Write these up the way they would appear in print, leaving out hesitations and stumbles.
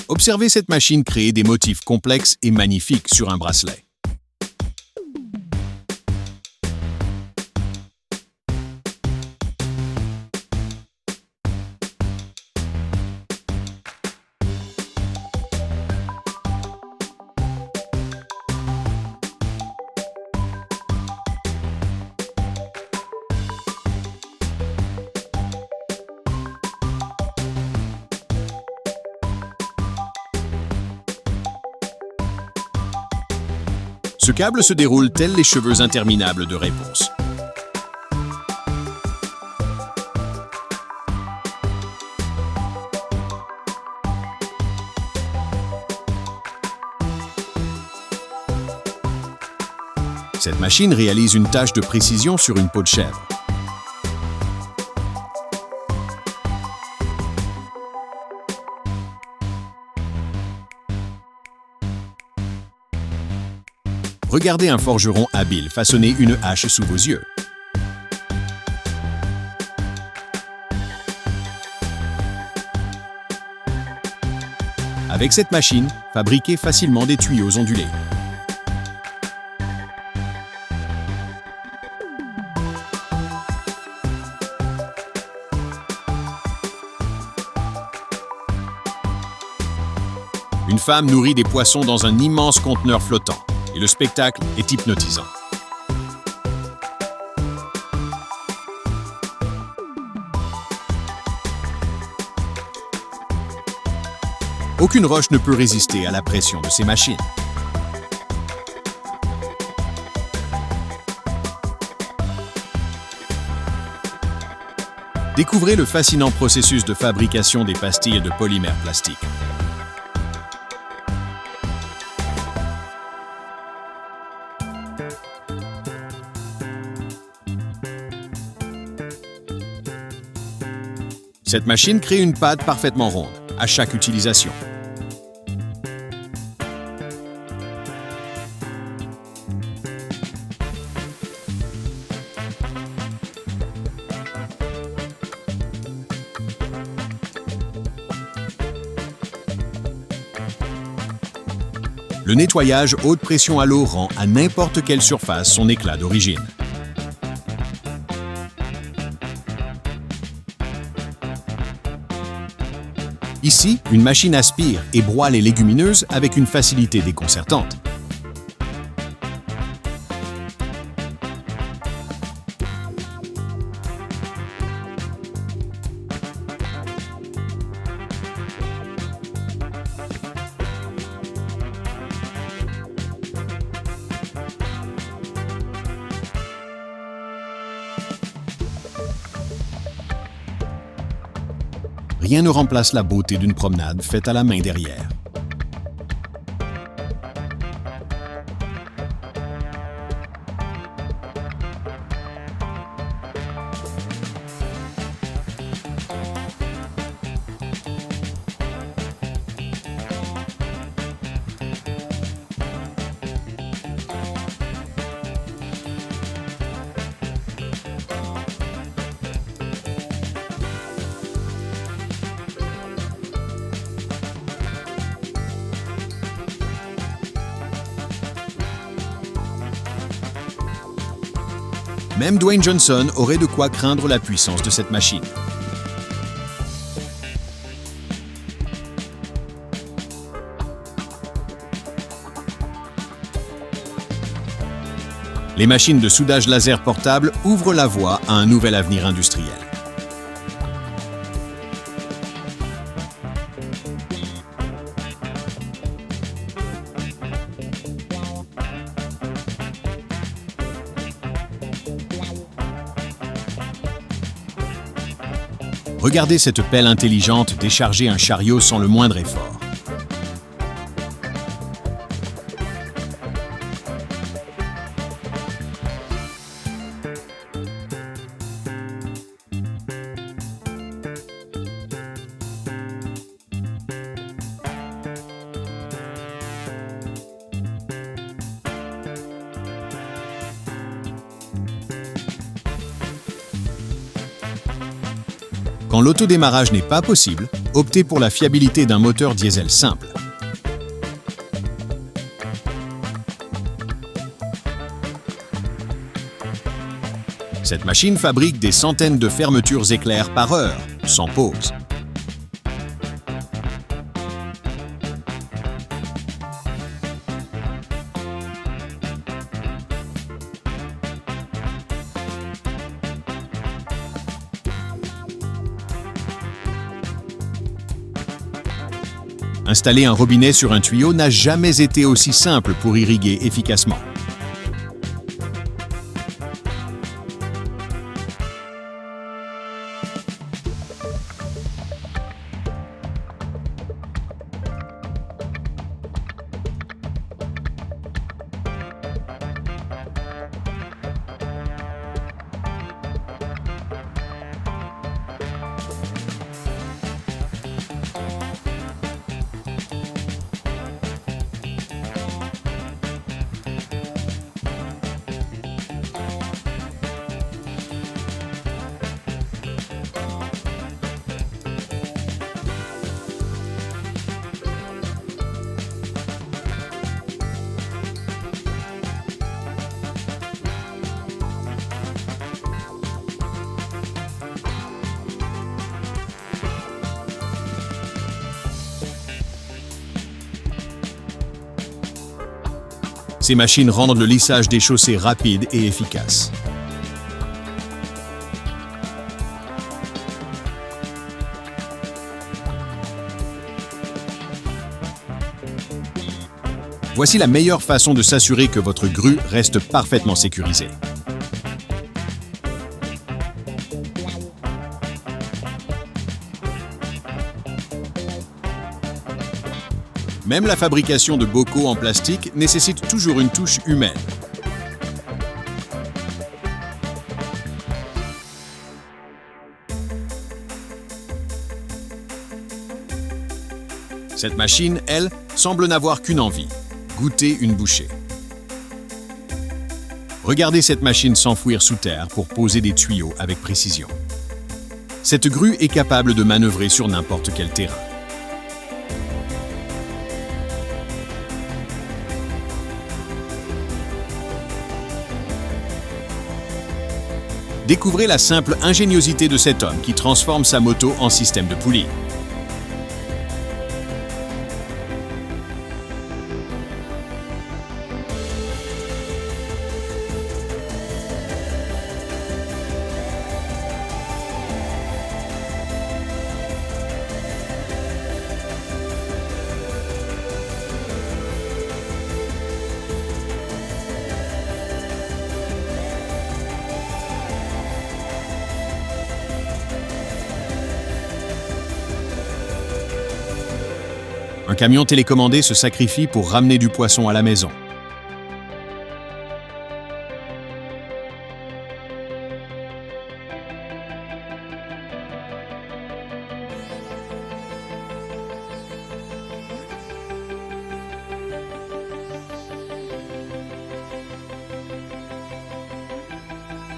Observez cette machine créer des motifs complexes et magnifiques sur un bracelet. Ce câble se déroule tels les cheveux interminables de réponse. Cette machine réalise une tâche de précision sur une peau de chèvre. Regardez un forgeron habile façonner une hache sous vos yeux. Avec cette machine, fabriquez facilement des tuyaux ondulés. Une femme nourrit des poissons dans un immense conteneur flottant. Et le spectacle est hypnotisant. Aucune roche ne peut résister à la pression de ces machines. Découvrez le fascinant processus de fabrication des pastilles de polymère plastique. Cette machine crée une pâte parfaitement ronde à chaque utilisation. Le nettoyage haute pression à l'eau rend à n'importe quelle surface son éclat d'origine. Ici, une machine aspire et broie les légumineuses avec une facilité déconcertante. Rien ne remplace la beauté d'une promenade faite à la main derrière. Même Dwayne Johnson aurait de quoi craindre la puissance de cette machine. Les machines de soudage laser portables ouvrent la voie à un nouvel avenir industriel. Regardez cette pelle intelligente décharger un chariot sans le moindre effort. Quand l'autodémarrage n'est pas possible, optez pour la fiabilité d'un moteur diesel simple. Cette machine fabrique des centaines de fermetures éclairs par heure, sans pause. Installer un robinet sur un tuyau n'a jamais été aussi simple pour irriguer efficacement. Ces machines rendent le lissage des chaussées rapide et efficace. Voici la meilleure façon de s'assurer que votre grue reste parfaitement sécurisée. Même la fabrication de bocaux en plastique nécessite toujours une touche humaine. Cette machine, elle, semble n'avoir qu'une envie, goûter une bouchée. Regardez cette machine s'enfouir sous terre pour poser des tuyaux avec précision. Cette grue est capable de manœuvrer sur n'importe quel terrain. Découvrez la simple ingéniosité de cet homme qui transforme sa moto en système de poulie. Un camion télécommandé se sacrifie pour ramener du poisson à la maison.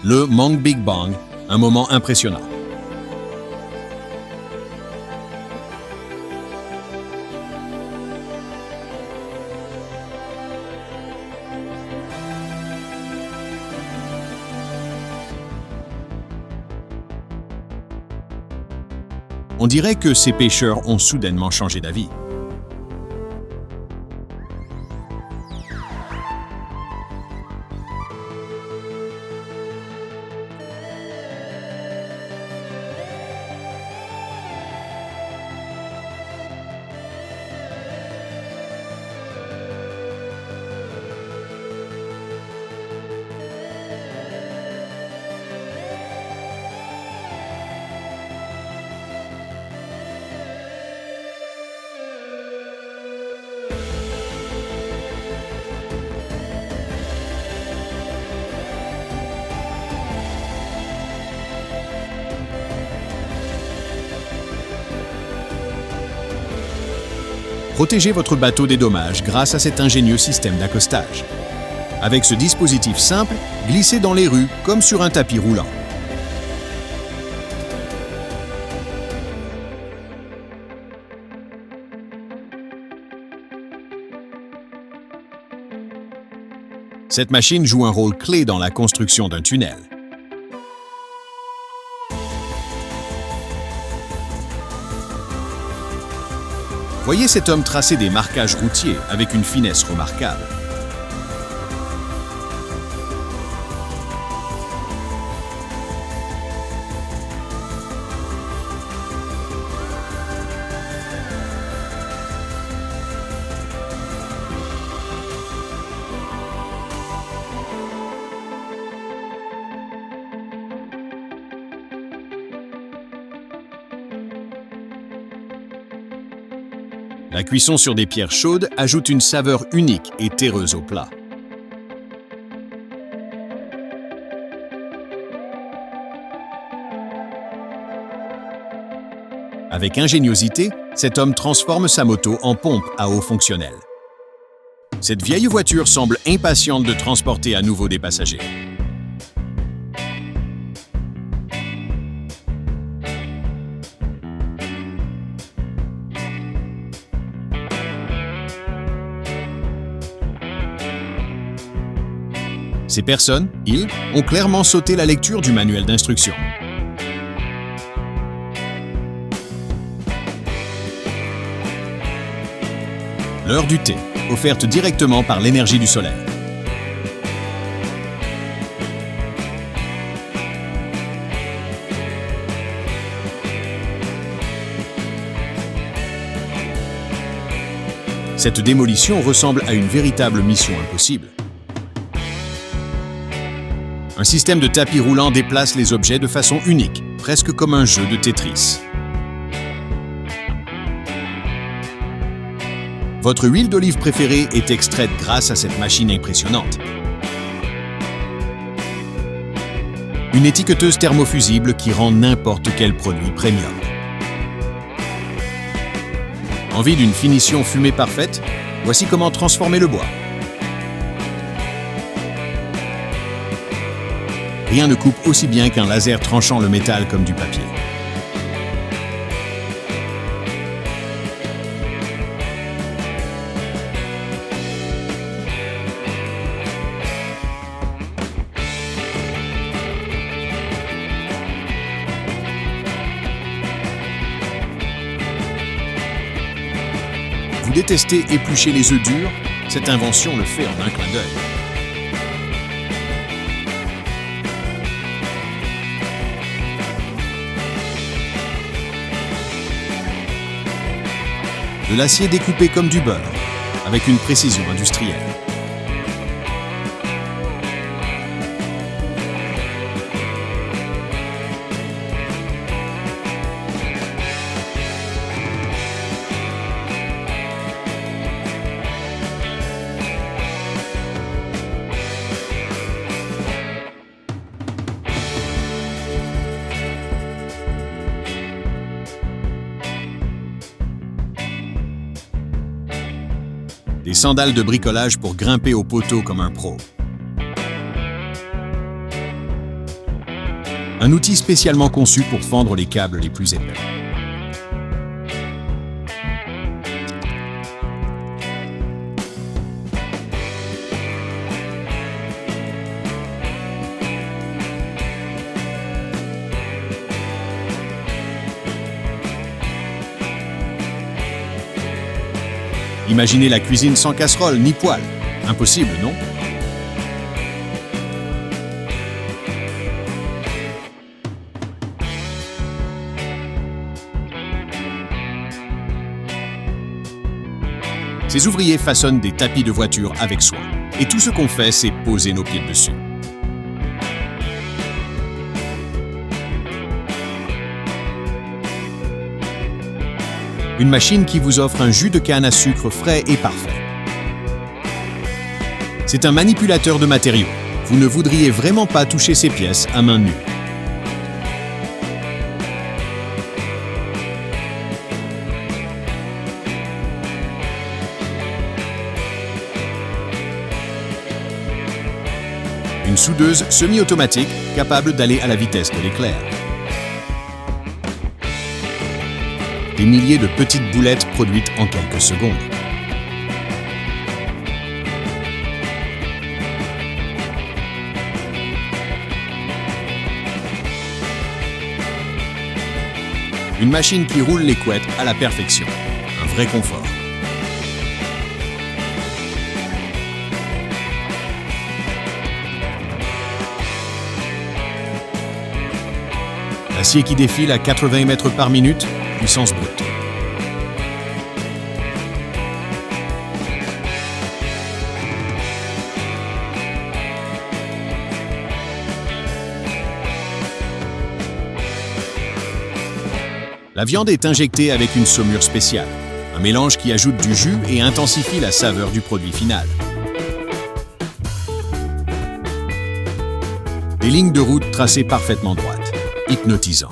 Le Mong Big Bang, un moment impressionnant. On dirait que ces pêcheurs ont soudainement changé d'avis. Protégez votre bateau des dommages grâce à cet ingénieux système d'accostage. Avec ce dispositif simple, glissez dans les rues comme sur un tapis roulant. Cette machine joue un rôle clé dans la construction d'un tunnel. Voyez cet homme tracer des marquages routiers avec une finesse remarquable. La cuisson sur des pierres chaudes ajoute une saveur unique et terreuse au plat. Avec ingéniosité, cet homme transforme sa moto en pompe à eau fonctionnelle. Cette vieille voiture semble impatiente de transporter à nouveau des passagers. Ces personnes, ils, ont clairement sauté la lecture du manuel d'instruction. L'heure du thé, offerte directement par l'énergie du soleil. Cette démolition ressemble à une véritable mission impossible. Un système de tapis roulant déplace les objets de façon unique, presque comme un jeu de Tetris. Votre huile d'olive préférée est extraite grâce à cette machine impressionnante. Une étiqueteuse thermofusible qui rend n'importe quel produit premium. Envie d'une finition fumée parfaite? Voici comment transformer le bois. Rien ne coupe aussi bien qu'un laser tranchant le métal comme du papier. Vous détestez éplucher les œufs durs? Cette invention le fait en un clin d'œil. De l'acier découpé comme du beurre, avec une précision industrielle. Des sandales de bricolage pour grimper au poteau comme un pro. Un outil spécialement conçu pour fendre les câbles les plus épais. Imaginez la cuisine sans casserole ni poêle. Impossible, non? Ces ouvriers façonnent des tapis de voiture avec soin. Et tout ce qu'on fait, c'est poser nos pieds dessus. Une machine qui vous offre un jus de canne à sucre frais et parfait. C'est un manipulateur de matériaux. Vous ne voudriez vraiment pas toucher ces pièces à main nue. Une soudeuse semi-automatique capable d'aller à la vitesse de l'éclair. Des milliers de petites boulettes produites en quelques secondes. Une machine qui roule les couettes à la perfection. Un vrai confort. L'acier qui défile à 80 mètres par minute, puissance brute. La viande est injectée avec une saumure spéciale, un mélange qui ajoute du jus et intensifie la saveur du produit final. Des lignes de route tracées parfaitement droites, hypnotisant.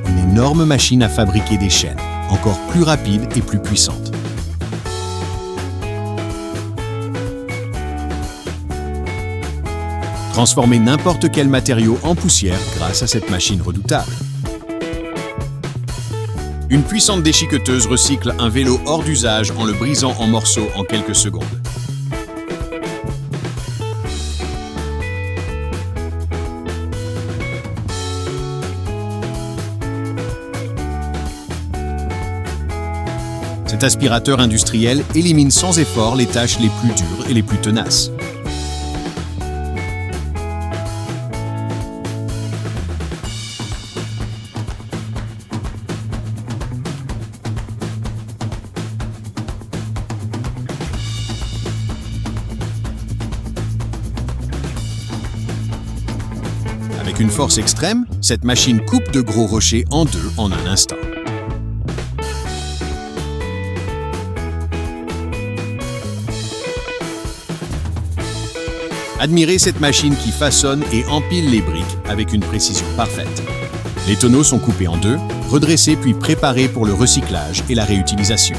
Une énorme machine à fabriquer des chaînes, encore plus rapides et plus puissantes. Transformer n'importe quel matériau en poussière grâce à cette machine redoutable. Une puissante déchiqueteuse recycle un vélo hors d'usage en le brisant en morceaux en quelques secondes. Cet aspirateur industriel élimine sans effort les tâches les plus dures et les plus tenaces. Avec une force extrême, cette machine coupe de gros rochers en deux en un instant. Admirez cette machine qui façonne et empile les briques avec une précision parfaite. Les tonneaux sont coupés en deux, redressés puis préparés pour le recyclage et la réutilisation.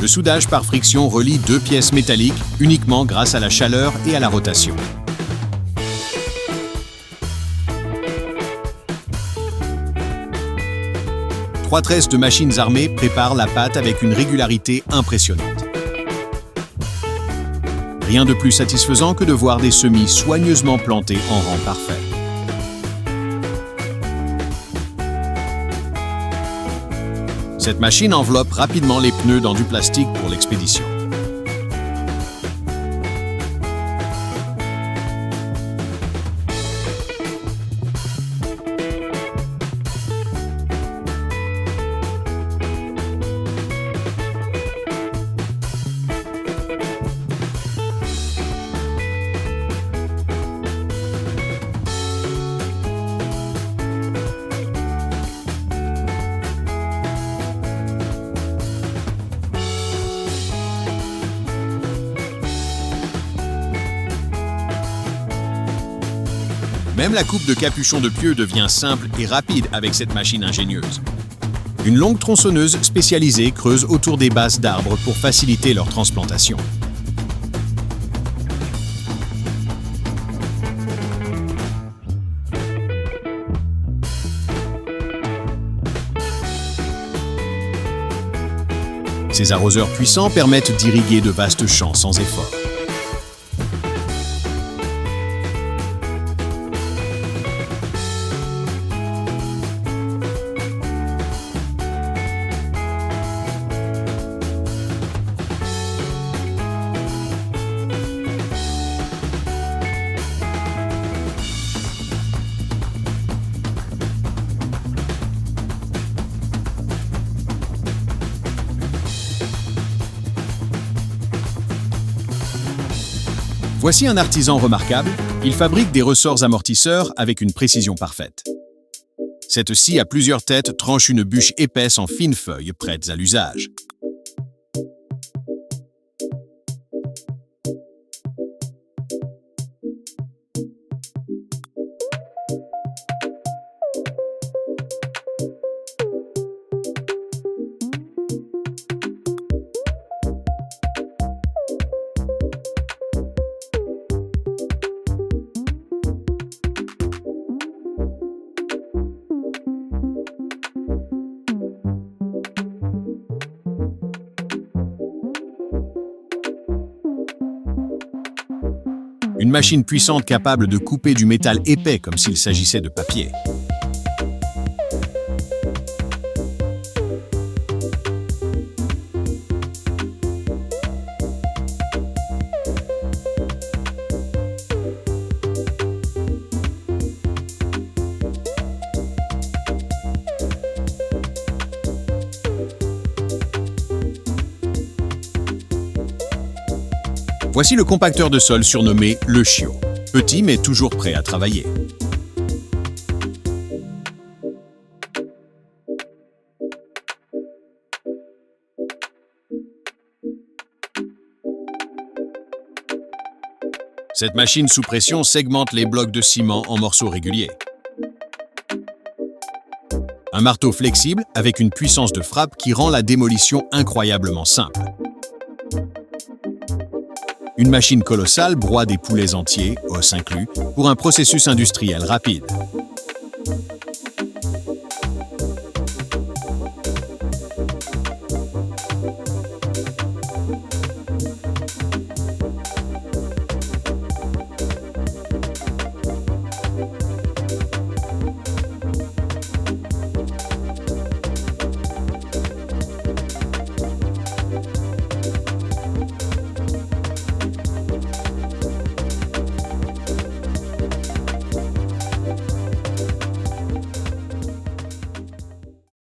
Le soudage par friction relie deux pièces métalliques uniquement grâce à la chaleur et à la rotation. Trois tresses de machines armées préparent la pâte avec une régularité impressionnante. Rien de plus satisfaisant que de voir des semis soigneusement plantés en rang parfait. Cette machine enveloppe rapidement les pneus dans du plastique pour l'expédition. Même la coupe de capuchon de pieux devient simple et rapide avec cette machine ingénieuse. Une longue tronçonneuse spécialisée creuse autour des bases d'arbres pour faciliter leur transplantation. Ces arroseurs puissants permettent d'irriguer de vastes champs sans effort. Voici un artisan remarquable. Il fabrique des ressorts amortisseurs avec une précision parfaite. Cette scie à plusieurs têtes tranche une bûche épaisse en fines feuilles prêtes à l'usage. Une machine puissante capable de couper du métal épais comme s'il s'agissait de papier. Voici le compacteur de sol surnommé le chiot. Petit mais toujours prêt à travailler. Cette machine sous pression segmente les blocs de ciment en morceaux réguliers. Un marteau flexible avec une puissance de frappe qui rend la démolition incroyablement simple. Une machine colossale broie des poulets entiers, os inclus, pour un processus industriel rapide.